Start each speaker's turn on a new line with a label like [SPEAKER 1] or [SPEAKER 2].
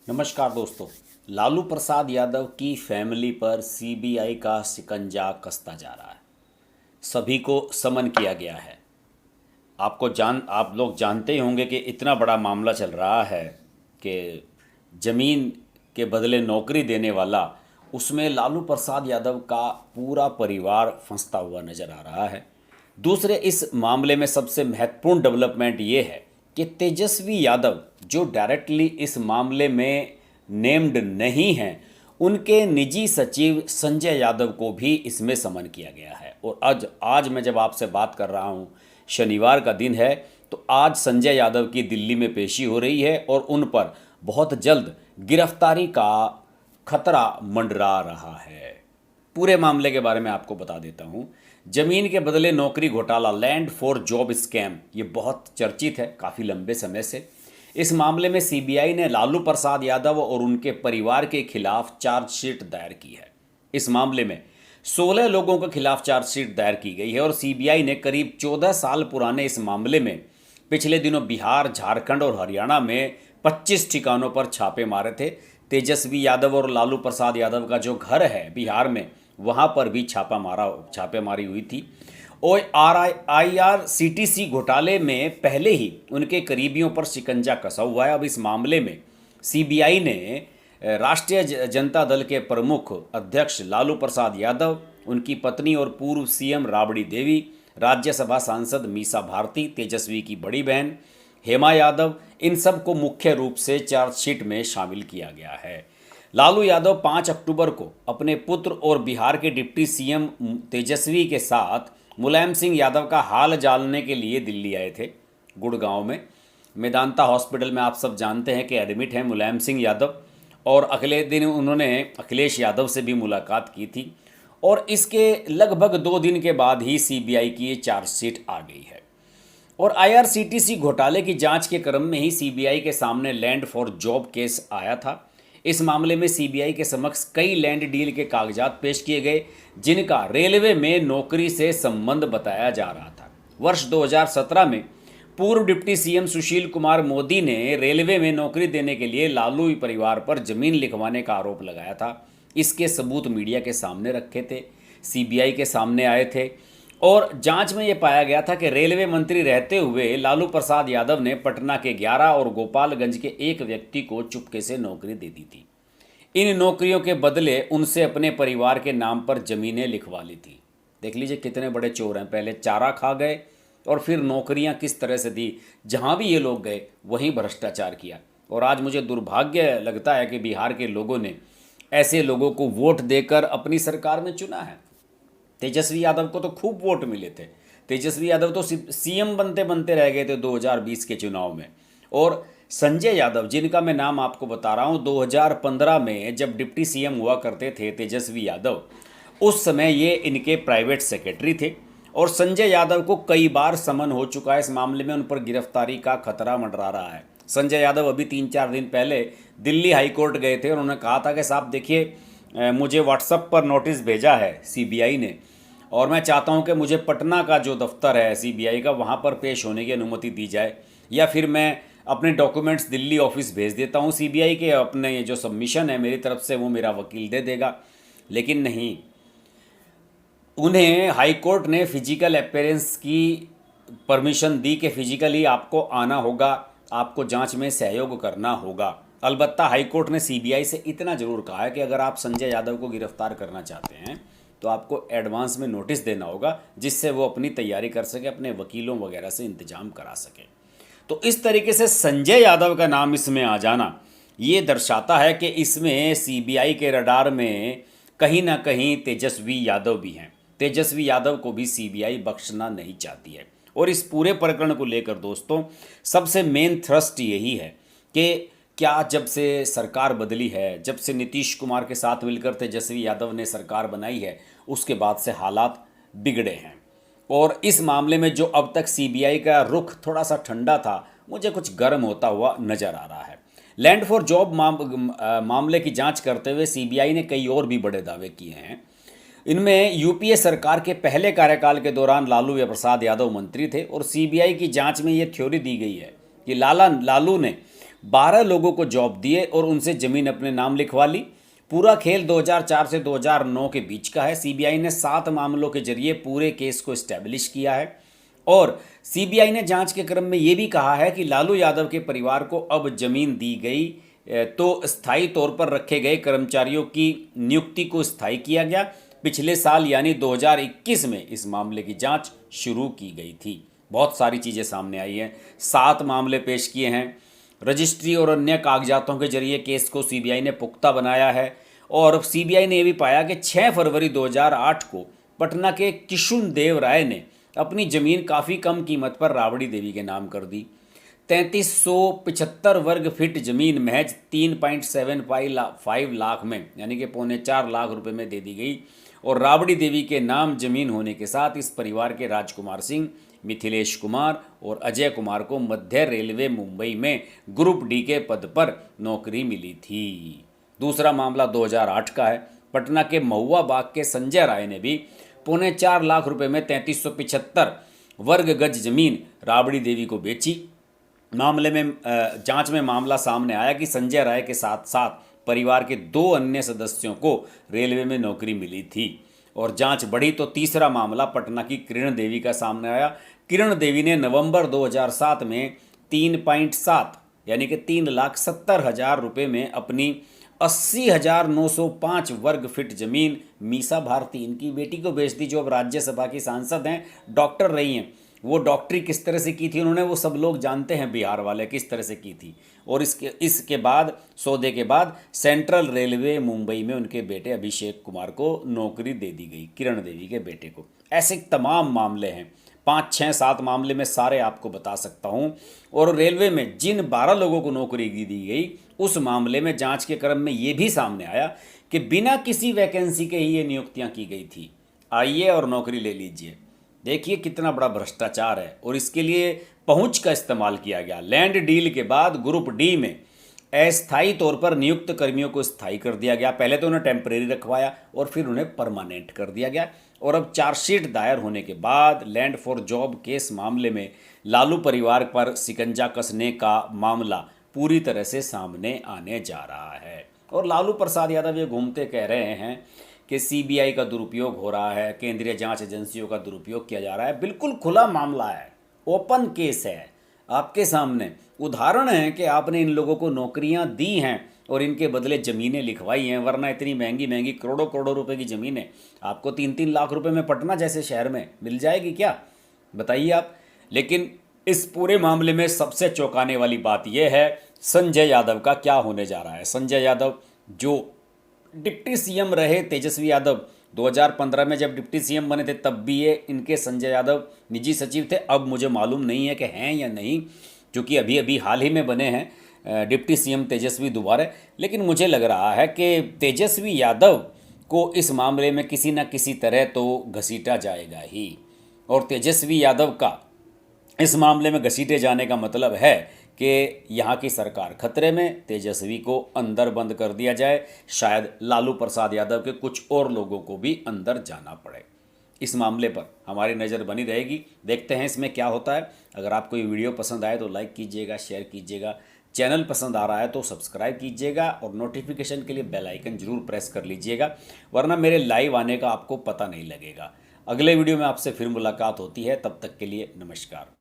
[SPEAKER 1] नमस्कार दोस्तों। लालू प्रसाद यादव की फैमिली पर सीबीआई का शिकंजा कसता जा रहा है। सभी को समन किया गया है। आप लोग जानते ही होंगे कि इतना बड़ा मामला चल रहा है कि जमीन के बदले नौकरी देने वाला, उसमें लालू प्रसाद यादव का पूरा परिवार फंसता हुआ नजर आ रहा है। दूसरे, इस मामले में सबसे महत्वपूर्ण डेवलपमेंट ये है कि तेजस्वी यादव, जो डायरेक्टली इस मामले में नेम्ड नहीं हैं, उनके निजी सचिव संजय यादव को भी इसमें समन किया गया है। और आज आज मैं जब आपसे बात कर रहा हूँ, शनिवार का दिन है, तो आज संजय यादव की दिल्ली में पेशी हो रही है और उन पर बहुत जल्द गिरफ्तारी का खतरा मंडरा रहा है। पूरे मामले के बारे में आपको बता देता हूँ। जमीन के बदले नौकरी घोटाला, लैंड फॉर जॉब स्कैम, ये बहुत चर्चित है काफ़ी लंबे समय से। इस मामले में सीबीआई ने लालू प्रसाद यादव और उनके परिवार के खिलाफ चार्जशीट दायर की है। इस मामले में 16 लोगों के खिलाफ चार्जशीट दायर की गई है और सीबीआई ने करीब 14 साल पुराने इस मामले में पिछले दिनों बिहार, झारखंड और हरियाणा में 25 ठिकानों पर छापे मारे थे। तेजस्वी यादव और लालू प्रसाद यादव का जो घर है बिहार में, वहां पर भी छापेमारी हुई थी। और IRCTC घोटाले में पहले ही उनके करीबियों पर शिकंजा कसा हुआ है। अब इस मामले में सीबीआई ने राष्ट्रीय जनता दल के प्रमुख अध्यक्ष लालू प्रसाद यादव, उनकी पत्नी और पूर्व सीएम राबड़ी देवी, राज्यसभा सांसद मीसा भारती, तेजस्वी की बड़ी बहन हेमा यादव, इन सब को मुख्य रूप से चार्जशीट में शामिल किया गया है। लालू यादव 5 अक्टूबर को अपने पुत्र और बिहार के डिप्टी सीएम तेजस्वी के साथ मुलायम सिंह यादव का हाल जानने के लिए दिल्ली आए थे। गुड़गांव में मेदांता हॉस्पिटल में आप सब जानते हैं कि एडमिट हैं मुलायम सिंह यादव, और अगले दिन उन्होंने अखिलेश यादव से भी मुलाकात की थी। और इसके लगभग 2 दिन के बाद ही सीबीआई की ये चार्जशीट आ गई है। और IRCTC घोटाले की जांच के क्रम में ही सीबीआई के सामने लैंड फॉर जॉब केस आया था। इस मामले में सीबीआई के समक्ष कई लैंड डील के कागजात पेश किए गए, जिनका रेलवे में नौकरी से संबंध बताया जा रहा था। वर्ष 2017 में पूर्व डिप्टी सीएम सुशील कुमार मोदी ने रेलवे में नौकरी देने के लिए लालू परिवार पर जमीन लिखवाने का आरोप लगाया था। इसके सबूत मीडिया के सामने रखे थे, सीबीआई के सामने आए थे, और जांच में यह पाया गया था कि रेलवे मंत्री रहते हुए लालू प्रसाद यादव ने पटना के 11 और गोपालगंज के एक व्यक्ति को चुपके से नौकरी दे दी थी। इन नौकरियों के बदले उनसे अपने परिवार के नाम पर जमीनें लिखवा ली थी। देख लीजिए कितने बड़े चोर हैं। पहले चारा खा गए और फिर नौकरियां किस तरह से दी। जहां भी ये लोग गए वहीं भ्रष्टाचार किया। और आज मुझे दुर्भाग्य लगता है कि बिहार के लोगों ने ऐसे लोगों को वोट देकर अपनी सरकार में चुना है। तेजस्वी यादव को तो खूब वोट मिले थे। तेजस्वी यादव तो सीएम बनते बनते रह गए थे 2020 के चुनाव में। और संजय यादव, जिनका मैं नाम आपको बता रहा हूं, 2015 में जब डिप्टी सीएम हुआ करते थे तेजस्वी यादव, उस समय ये इनके प्राइवेट सेक्रेटरी थे। और संजय यादव को कई बार समन हो चुका है इस मामले में। उन पर गिरफ्तारी का खतरा मंडरा रहा है। संजय यादव अभी 3-4 दिन पहले दिल्ली हाईकोर्ट गए थे और उन्होंने कहा था कि साहब देखिए, मुझे व्हाट्सएप पर नोटिस भेजा है सीबीआई ने, और मैं चाहता हूं कि मुझे पटना का जो दफ्तर है सीबीआई का, वहां पर पेश होने की अनुमति दी जाए, या फिर मैं अपने डॉक्यूमेंट्स दिल्ली ऑफिस भेज देता हूं सीबीआई के। अपने ये जो सबमिशन है मेरी तरफ से वो मेरा वकील दे देगा। लेकिन नहीं, उन्हें हाईकोर्ट ने फिजिकल अपीयरेंस की परमिशन दी कि फिजिकली आपको आना होगा, आपको जांच में सहयोग करना होगा। अलबत्ता हाईकोर्ट ने सीबीआई से इतना जरूर कहा है कि अगर आप संजय यादव को गिरफ्तार करना चाहते हैं तो आपको एडवांस में नोटिस देना होगा, जिससे वो अपनी तैयारी कर सके, अपने वकीलों वगैरह से इंतजाम करा सके। तो इस तरीके से संजय यादव का नाम इसमें आ जाना ये दर्शाता है कि इसमें सीबीआई के रडार में कहीं ना कहीं तेजस्वी यादव भी हैं। तेजस्वी यादव को भी सीबीआई बख्शना नहीं चाहती है। और इस पूरे प्रकरण को लेकर दोस्तों सबसे मेन थ्रस्ट यही है कि क्या जब से सरकार बदली है, जब से नीतीश कुमार के साथ मिलकर तेजस्वी यादव ने सरकार बनाई है, उसके बाद से हालात बिगड़े हैं। और इस मामले में जो अब तक सीबीआई का रुख थोड़ा सा ठंडा था, मुझे कुछ गर्म होता हुआ नजर आ रहा है। लैंड फॉर जॉब मामले की जांच करते हुए सीबीआई ने कई और भी बड़े दावे किए हैं। इनमें यूपीए सरकार के पहले कार्यकाल के दौरान लालू प्रसाद यादव मंत्री थे, और सीबीआई की जांच में ये थ्योरी दी गई है कि लालू ने 12 लोगों को जॉब दिए और उनसे ज़मीन अपने नाम लिखवा ली। पूरा खेल 2004 से 2009 के बीच का है। सीबीआई ने 7 मामलों के जरिए पूरे केस को इस्टेब्लिश किया है और सीबीआई ने जांच के क्रम में ये भी कहा है कि लालू यादव के परिवार को अब जमीन दी गई तो स्थायी तौर पर रखे गए कर्मचारियों की नियुक्ति को स्थायी किया गया। पिछले साल यानी 2021 में इस मामले की जांच शुरू की गई थी। बहुत सारी चीज़ें सामने आई हैं। 7 मामले पेश किए हैं। रजिस्ट्री और अन्य कागजातों के जरिए केस को सीबीआई ने पुख्ता बनाया है और सीबीआई ने यह भी पाया कि 6 फरवरी 2008 को पटना के किशुन देव राय ने अपनी ज़मीन काफ़ी कम कीमत पर राबड़ी देवी के नाम कर दी। 3375 वर्ग फीट ज़मीन महज 3.75 लाख में यानी कि 3.25 लाख रुपए में दे दी गई और राबड़ी देवी के नाम ज़मीन होने के साथ इस परिवार के राजकुमार सिंह, मिथिलेश कुमार और अजय कुमार को मध्य रेलवे मुंबई में ग्रुप डी के पद पर नौकरी मिली थी। दूसरा मामला 2008 का है। पटना के महुआ बाग के संजय राय ने भी 4.25 लाख रुपए में 3375 वर्ग गज जमीन राबड़ी देवी को बेची। मामले में जांच में मामला सामने आया कि संजय राय के साथ साथ परिवार के 2 अन्य सदस्यों को रेलवे में नौकरी मिली थी और जांच बढ़ी तो तीसरा मामला पटना की किरण देवी का सामने आया। किरण देवी ने नवंबर 2007 में 3.7 यानी कि 3,70,000 रुपये में अपनी 80,905 वर्ग फीट जमीन मीसा भारती, इनकी बेटी को बेच दी, जो अब राज्यसभा की सांसद हैं, डॉक्टर रही हैं। वो डॉक्टरी किस तरह से की थी उन्होंने, वो सब लोग जानते हैं, बिहार वाले किस तरह से की थी। और इसके बाद सौदे के बाद सेंट्रल रेलवे मुंबई में उनके बेटे अभिषेक कुमार को नौकरी दे दी गई, किरण देवी के बेटे को। ऐसे तमाम मामले हैं, 5, 6, 7 मामले में सारे आपको बता सकता हूँ। और रेलवे में जिन 12 लोगों को नौकरी दी गई उस मामले में जांच के क्रम में ये भी सामने आया कि बिना किसी वैकेंसी के ही ये नियुक्तियाँ की गई थी। आइए और नौकरी ले लीजिए। देखिए कितना बड़ा भ्रष्टाचार है और इसके लिए पहुंच का इस्तेमाल किया गया। लैंड डील के बाद ग्रुप डी में अस्थायी तौर पर नियुक्त कर्मियों को स्थायी कर दिया गया। पहले तो उन्हें टेम्परेरी रखवाया और फिर उन्हें परमानेंट कर दिया गया। और अब चार्जशीट दायर होने के बाद लैंड फॉर जॉब केस मामले में लालू परिवार पर शिकंजा कसने का मामला पूरी तरह से सामने आने जा रहा है। और लालू प्रसाद यादव ये घूमते कह रहे हैं कि सीबीआई का दुरुपयोग हो रहा है, केंद्रीय जांच एजेंसियों का दुरुपयोग किया जा रहा है। बिल्कुल खुला मामला है, ओपन केस है, आपके सामने उदाहरण है कि आपने इन लोगों को नौकरियां दी हैं और इनके बदले ज़मीनें लिखवाई हैं। वरना इतनी महंगी महंगी करोड़ों करोड़ों रुपए की ज़मीनें आपको 3-3 लाख रुपए में पटना जैसे शहर में मिल जाएगी क्या, बताइए आप। लेकिन इस पूरे मामले में सबसे चौंकाने वाली बात यह है संजय यादव का क्या होने जा रहा है। संजय यादव जो डिप्टी सीएम रहे, तेजस्वी यादव 2015 में जब डिप्टी सीएम बने थे तब भी ये इनके संजय यादव निजी सचिव थे। अब मुझे मालूम नहीं है कि हैं या नहीं, क्योंकि अभी अभी हाल ही में बने हैं डिप्टी सीएम तेजस्वी दोबारा। लेकिन मुझे लग रहा है कि तेजस्वी यादव को इस मामले में किसी न किसी तरह तो घसीटा जाएगा ही। और तेजस्वी यादव का इस मामले में घसीटे जाने का मतलब है कि यहाँ की सरकार खतरे में, तेजस्वी को अंदर बंद कर दिया जाए, शायद लालू प्रसाद यादव के कुछ और लोगों को भी अंदर जाना पड़े। इस मामले पर हमारी नज़र बनी रहेगी, देखते हैं इसमें क्या होता है। अगर आपको ये वीडियो पसंद आए तो लाइक कीजिएगा, शेयर कीजिएगा, चैनल पसंद आ रहा है तो सब्सक्राइब कीजिएगा और नोटिफिकेशन के लिए बेल आइकन जरूर प्रेस कर लीजिएगा, वरना मेरे लाइव आने का आपको पता नहीं लगेगा। अगले वीडियो में आपसे फिर मुलाकात होती है, तब तक के लिए नमस्कार।